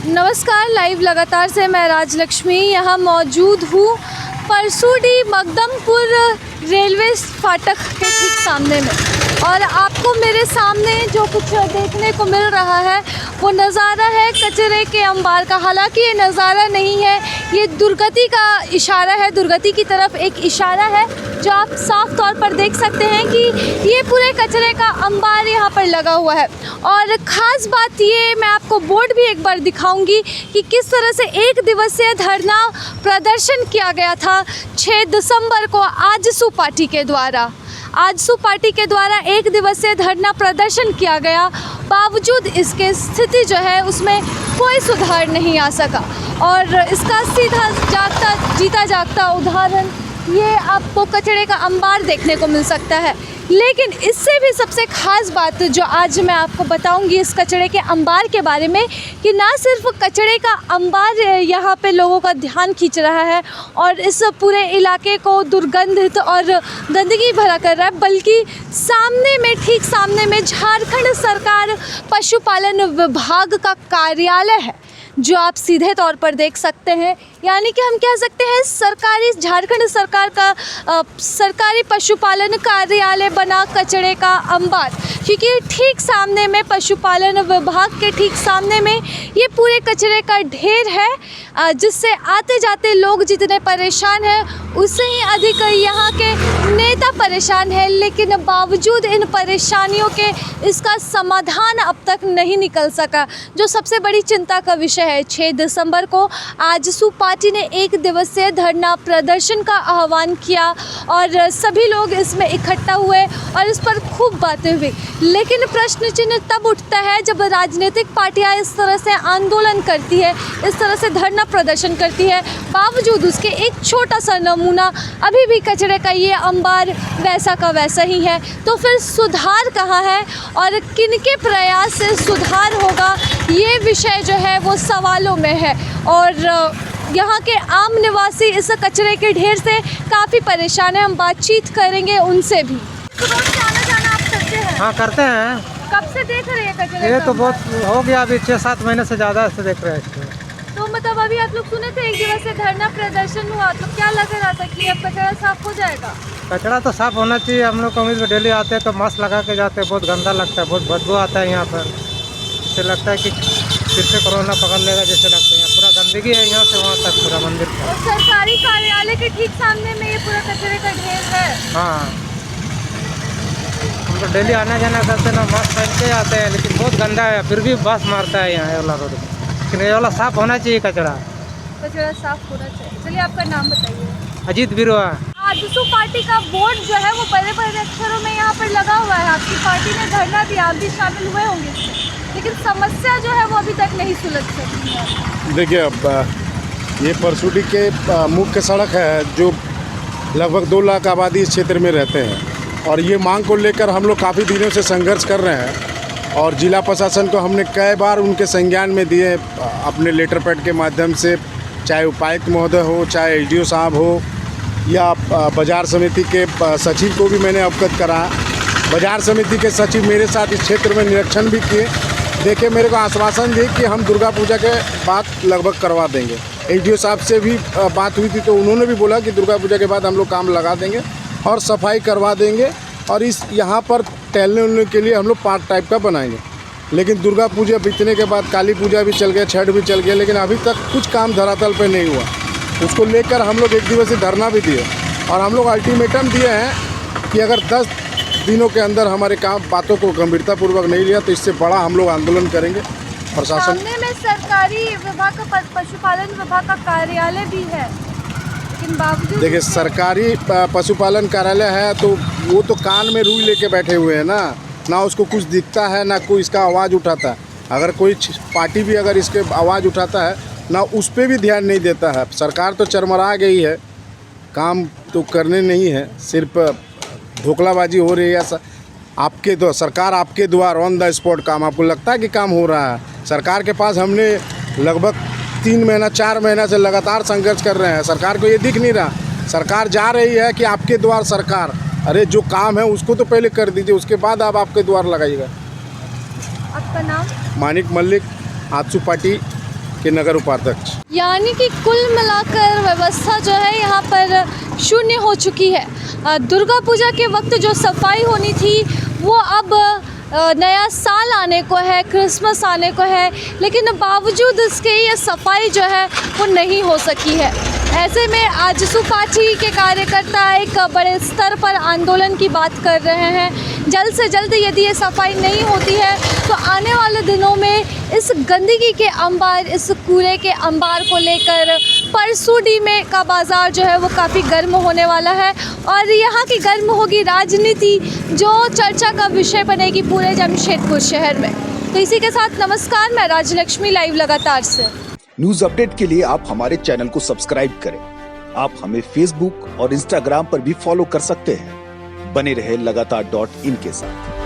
नमस्कार, लाइव लगातार से मैं राजलक्ष्मी यहाँ मौजूद हूँ परसूडी मकदमपुर रेलवे फाटक के ठीक सामने में। और आपको मेरे सामने जो कुछ देखने को मिल रहा है वो नज़ारा है कचरे के अंबार का। हालांकि ये नज़ारा नहीं है, ये दुर्गति का इशारा है, दुर्गति की तरफ एक इशारा है जो आप साफ तौर पर देख सकते हैं कि ये पूरे कचरे का अंबार यहाँ पर लगा हुआ है। और ख़ास बात ये, मैं आपको बोर्ड भी एक बार दिखाऊंगी कि किस तरह से एक दिवसीय धरना प्रदर्शन किया गया था 6 दिसंबर को आजसू पार्टी के द्वारा। आजसू पार्टी के द्वारा एक दिवसीय धरना प्रदर्शन किया गया, बावजूद इसके स्थिति जो है उसमें कोई सुधार नहीं आ सका। और इसका सीधा जीता जागता उदाहरण ये आपको कचरे का अंबार देखने को मिल सकता है। लेकिन इससे भी सबसे ख़ास बात जो आज मैं आपको बताऊंगी इस कचरे के अंबार के बारे में, कि ना सिर्फ कचरे का अंबार यहाँ पे लोगों का ध्यान खींच रहा है और इस पूरे इलाके को दुर्गंधित और गंदगी भरा कर रहा है, बल्कि सामने में, ठीक सामने में झारखंड सरकार पशुपालन विभाग का कार्यालय है जो आप सीधे तौर पर देख सकते हैं। यानी कि हम कह सकते हैं सरकारी, झारखंड सरकार का सरकारी पशुपालन कार्यालय बना कचरे का अंबार, क्योंकि ठीक सामने में पशुपालन विभाग के ठीक सामने में ये पूरे कचरे का ढेर है, जिससे आते जाते लोग जितने परेशान हैं उससे ही अधिक यहाँ के नेता परेशान हैं। लेकिन बावजूद इन परेशानियों के इसका समाधान अब तक नहीं निकल सका, जो सबसे बड़ी चिंता का विषय है। 6 दिसंबर को आजसू पार्टी ने एक दिवसीय धरना प्रदर्शन का आह्वान किया और सभी लोग इसमें इकट्ठा हुए और इस पर खूब बातें हुई। लेकिन प्रश्न चिन्ह तब उठता है जब राजनीतिक पार्टियां इस तरह से आंदोलन करती है, इस तरह से धरना प्रदर्शन करती है, बावजूद उसके एक छोटा सा नमूना अभी भी कचरे का ये अंबार वैसा का वैसा ही है। तो फिर सुधार कहाँ है और किनके प्रयास से सुधार होगा, ये विषय जो है वो सवालों में है। और यहाँ के आम निवासी इस कचरे के ढेर से काफ़ी परेशान हैं, हम बातचीत करेंगे उनसे भी। रोज से आना जाना आप करते हैं? हाँ, करते हैं। कब से देख रहे हैं कचरे? ये तो बहुत हो गया, अभी 6-7 महीने से ज़्यादा से देख रहे हैं इसको। तो मतलब अभी आप लोग सुने थे एक दिवसीय धरना प्रदर्शन हुआ, तो क्या लग रहा था कि अब कचरा साफ हो जाएगा? कचरा तो साफ होना चाहिए। हम लोग कभी डेली आते हैं तो मास्क लगा के जाते हैं, बहुत गंदा लगता है, बहुत बदबू आता है यहाँ पर। इससे लगता है कि फिर से कोरोना पकड़ लेगा जैसे लगता है। यहाँ पूरा गंदगी है, यहाँ से वहाँ तक पूरा मंदिर का। और सरकारी कार्यालय के ठीक सामने में ये पूरा कचरे का ढेर है। हाँ, हम तो डेली आना जाना करते हैं ना, मास्क पहन के आते हैं, लेकिन बहुत गंदा है, फिर भी बस मारता है यहाँ ये वाला रोड में। लेकिन ये वाला साफ होना चाहिए कचरा साफ होना चाहिए। चलिए आपका नाम बताइए। अजीत बिरुआ। आजसू पार्टी का बोर्ड जो है वो बड़े बड़े अक्षरों में यहाँ पर लगा हुआ है। आपकी पार्टी ने धरना दिया, आप भी शामिल हुए होंगे इसमें, लेकिन समस्या जो है वो अभी तक नहीं सुलझ सकी है। देखिए, अब ये परसूडी के मुख्य सड़क है जो लगभग 2 लाख आबादी इस क्षेत्र में रहते हैं, और ये मांग को लेकर हम लोग काफ़ी दिनों से संघर्ष कर रहे हैं। और जिला प्रशासन को हमने कई बार उनके संज्ञान में दिए अपने लेटर पैड के माध्यम से, चाहे उपायुक्त महोदय हो, चाहे एसडीओ साहब हो, या बाज़ार समिति के सचिव को भी मैंने अवगत कराया। बाज़ार समिति के सचिव मेरे साथ इस क्षेत्र में निरीक्षण भी किए, देखे, मेरे को आश्वासन दिए कि हम दुर्गा पूजा के बाद लगभग करवा देंगे। एसडीओ साहब से भी बात हुई थी तो उन्होंने भी बोला कि दुर्गा पूजा के बाद हम लोग काम लगा देंगे और सफाई करवा देंगे, और इस यहाँ पर टहलने उलने के लिए हम लोग पार्क टाइप का बनाएंगे। लेकिन दुर्गा पूजा बीतने के बाद काली पूजा भी चल गया, छठ भी चल गया, लेकिन अभी तक कुछ काम धरातल पर नहीं हुआ। उसको लेकर हम लोग एक दिवसीय धरना भी दिए और हम लोग अल्टीमेटम दिए हैं कि अगर 10 दिनों के अंदर हमारे काम बातों को गंभीरतापूर्वक नहीं लिया तो इससे बड़ा हम लोग आंदोलन करेंगे। प्रशासन सामने में सरकारी विभाग का पशुपालन विभाग का कार्यालय भी है, लेकिन बावजूद देखिए, सरकारी पशुपालन कार्यालय है तो वो तो कान में रुई लेके बैठे हुए हैं ना उसको कुछ दिखता है, ना कोई इसका आवाज़ उठाता है। अगर कोई पार्टी भी अगर इसके आवाज़ उठाता है ना, उस पर भी ध्यान नहीं देता है। सरकार तो चरमरा गई है, काम तो करने नहीं है, सिर्फ धोखलाबाजी हो रही है। आपके द्वार सरकार, आपके द्वार ऑन द स्पॉट काम, आपको लगता है कि काम हो रहा है? सरकार के पास हमने लगभग 3 महीना 4 महीना से लगातार संघर्ष कर रहे हैं, सरकार को ये दिख नहीं रहा। सरकार जा रही है कि आपके द्वार सरकार, अरे जो काम है उसको तो पहले कर दीजिए, उसके बाद आप आपके द्वार लगाइएगा। आपका नाम? मानिक मल्लिक, आजसू पार्टी के नगर उपाध्यक्ष। यानी कि कुल मिलाकर व्यवस्था जो है यहाँ पर शून्य हो चुकी है। दुर्गा पूजा के वक्त जो सफाई होनी थी वो अब नया साल आने को है, क्रिसमस आने को है, लेकिन बावजूद इसके ये सफाई जो है वो नहीं हो सकी है। ऐसे में आजसू पार्टी के कार्यकर्ता एक बड़े स्तर पर आंदोलन की बात कर रहे हैं। जल्द से जल्द यदि ये सफाई नहीं होती है तो आने वाले दिनों में इस गंदगी के अंबार, इस कूड़े के अंबार को लेकर परसूडी में का बाज़ार जो है वो काफ़ी गर्म होने वाला है और यहाँ की गर्म होगी राजनीति, जो चर्चा का विषय बनेगी पूरे जमशेदपुर शहर में। तो इसी के साथ नमस्कार, मैं राजलक्ष्मी लाइव लगातार से। न्यूज अपडेट के लिए आप हमारे चैनल को सब्सक्राइब करें। आप हमें फेसबुक और इंस्टाग्राम पर भी फॉलो कर सकते हैं। बने रहे लगातार.in के साथ।